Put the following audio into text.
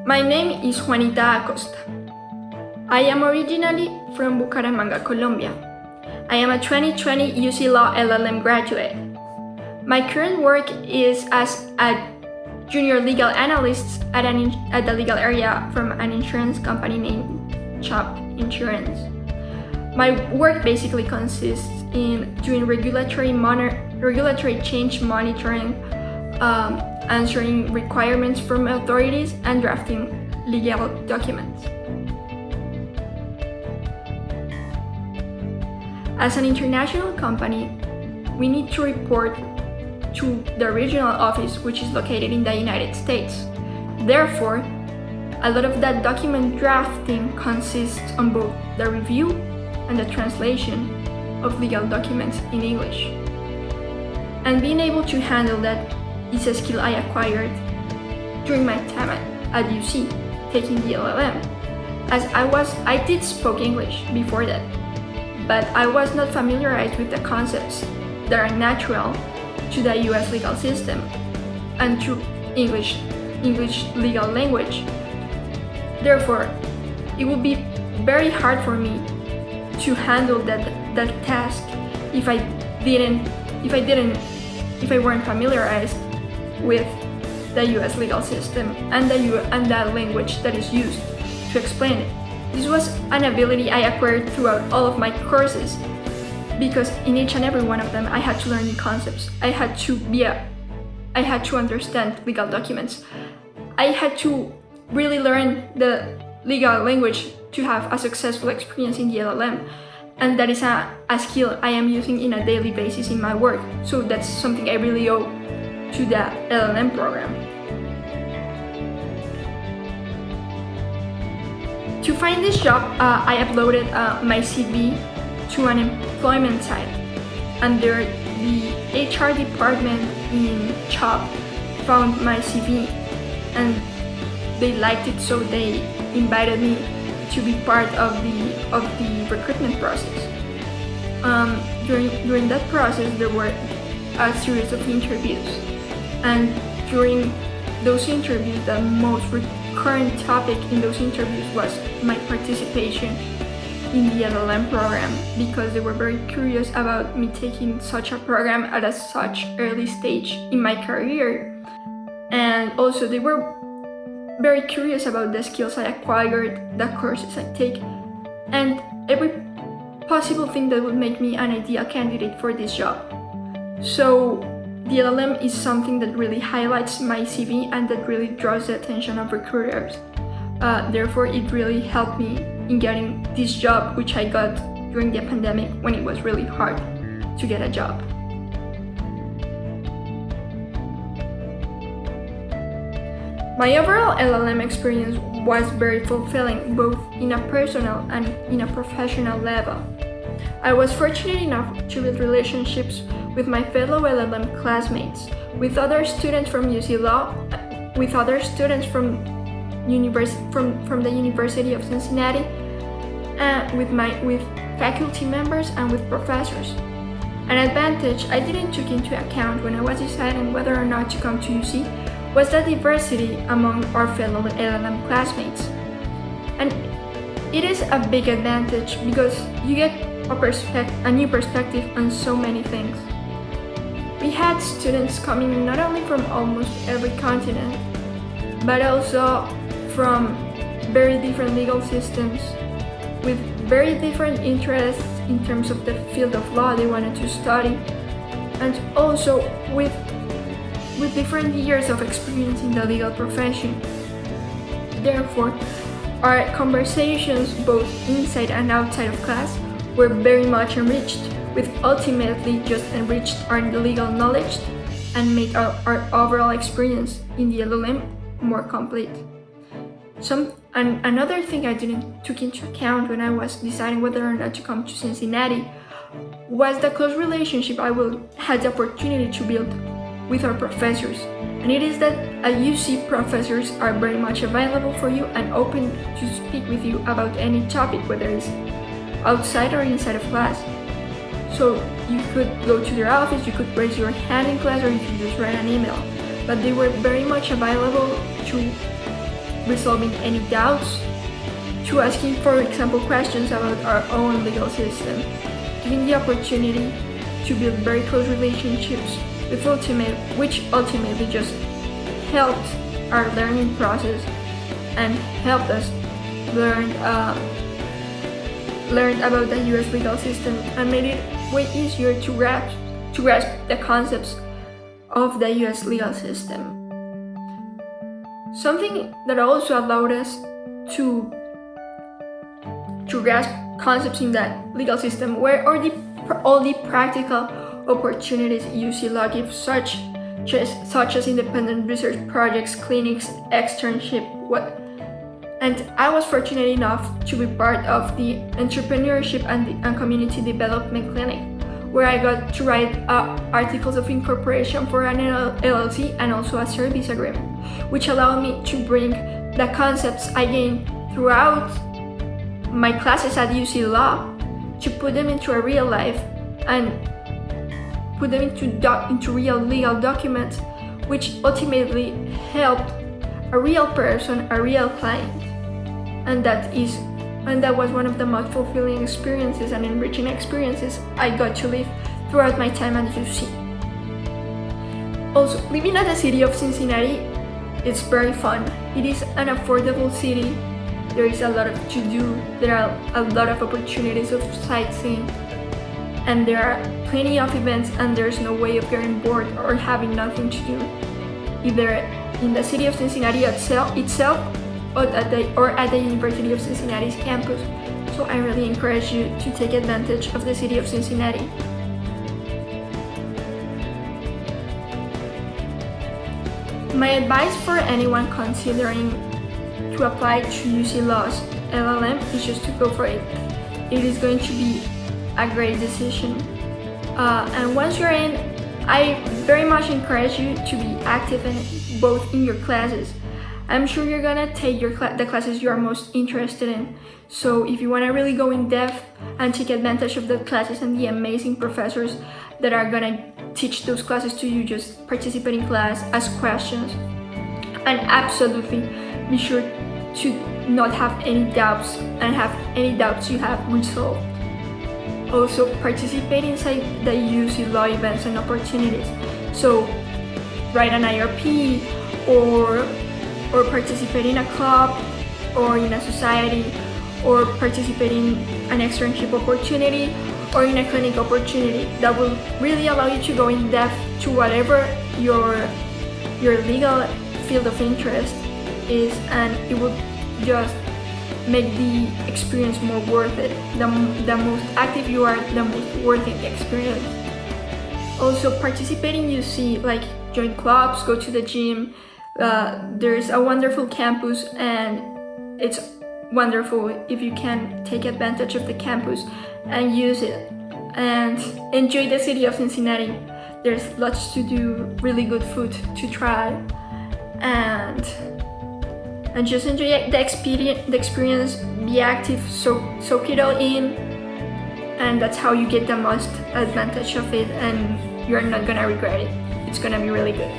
My name is Juanita Acosta. I am originally from Bucaramanga, Colombia. I am a 2020 UC Law LLM graduate. My current work is as a junior legal analyst at the legal area from an insurance company named CHOP Insurance. My work basically consists in doing regulatory change monitoring, answering requirements from authorities, and drafting legal documents. As an international company, we need to report to the regional office, which is located in the United States. Therefore, a lot of that document drafting consists on both the review and the translation of legal documents in English. And being able to handle that is a skill I acquired during my time at UC, taking the LLM, as I did speak English before that, but I was not familiarized with the concepts that are natural to the US legal system and to English legal language. Therefore, it would be very hard for me to handle that task if I weren't familiarized with the US legal system and the language that is used to explain it. This was an ability I acquired throughout all of my courses, because in each and every one of them I had to learn new concepts. I had to understand legal documents. I had to really learn the legal language to have a successful experience in the LLM, and that is a skill I am using in a daily basis in my work. So that's something I really owe to the LLM program. To find this job, I uploaded my CV to an employment site, and the HR department in CHOP found my CV and they liked it, so they invited me to be part of the recruitment process. During that process, there were a series of interviews, and during those interviews, the most recurrent topic in those interviews was my participation in the LLM program, because they were very curious about me taking such a program at such early stage in my career, and also they were very curious about the skills I acquired, the courses I take, and every possible thing that would make me an ideal candidate for this job. So the LLM is something that really highlights my CV and that really draws the attention of recruiters. Therefore, it really helped me in getting this job, which I got during the pandemic when it was really hard to get a job. My overall LLM experience was very fulfilling, both in a personal and in a professional level. I was fortunate enough to build relationships with my fellow LLM classmates, with other students from UC Law, with other students from the University of Cincinnati, and with faculty members and with professors. An advantage I didn't take into account when I was deciding whether or not to come to UC was the diversity among our fellow LLM classmates. And it is a big advantage because you get a new perspective on so many things. We had students coming not only from almost every continent, but also from very different legal systems, with very different interests in terms of the field of law they wanted to study, and also with different years of experience in the legal profession. Therefore, our conversations, both inside and outside of class, were very much enriched, which ultimately just enriched our legal knowledge and made our overall experience in the LLM more complete. Another thing I didn't take into account when I was deciding whether or not to come to Cincinnati was the close relationship I had the opportunity to build with our professors. And it is that at UC, professors are very much available for you and open to speak with you about any topic, whether it's outside or inside of class. So you could go to their office, you could raise your hand in class, or you could just write an email. But they were very much available to resolving any doubts, to asking, for example, questions about our own legal system, giving the opportunity to build very close relationships with which ultimately just helped our learning process and helped us learn about the US legal system and made it way easier to grasp the concepts of the US legal system. Something that also allowed us to grasp concepts in that legal system were all the practical opportunities UC Law gives, such as independent research projects, clinics, externship, and I was fortunate enough to be part of the entrepreneurship and community development clinic, where I got to write articles of incorporation for an LLC and also a service agreement, which allowed me to bring the concepts I gained throughout my classes at UC Law to put them into a real life and put them into real legal documents, which ultimately helped a real person, a real client. And that was one of the most fulfilling experiences and enriching experiences I got to live throughout my time at UC. Also, living at the city of Cincinnati, it's very fun. It is an affordable city. There is a lot to do. There are a lot of opportunities of sightseeing, and there are plenty of events, and there's no way of getting bored or having nothing to do, either in the city of Cincinnati itself or at the University of Cincinnati's campus. So I really encourage you to take advantage of the city of Cincinnati. My advice for anyone considering to apply to UC Law's LLM is just to go for it. It is going to be a great decision. And once you're in, I very much encourage you to be active in both in your classes. I'm sure you're gonna take the classes you are most interested in. So if you wanna really go in depth and take advantage of the classes and the amazing professors that are gonna teach those classes to you, just participate in class, ask questions, and absolutely be sure to not have any doubts and have any doubts you have resolved. Also participate inside the UC Law events and opportunities. So write an IRP or participate in a club or in a society, or participate in an externship opportunity or in a clinic opportunity that will really allow you to go in depth to whatever your legal field of interest is, and it will just make the experience more worth it. The most active you are, the most worth it the experience. Also participate in UC, like join clubs, go to the gym. There's a wonderful campus, and it's wonderful if you can take advantage of the campus and use it and enjoy the city of Cincinnati. There's lots to do, really good food to try, and just enjoy the experience, be active, soak it all in, and that's how you get the most advantage of it, and you're not gonna regret it. It's gonna be really good.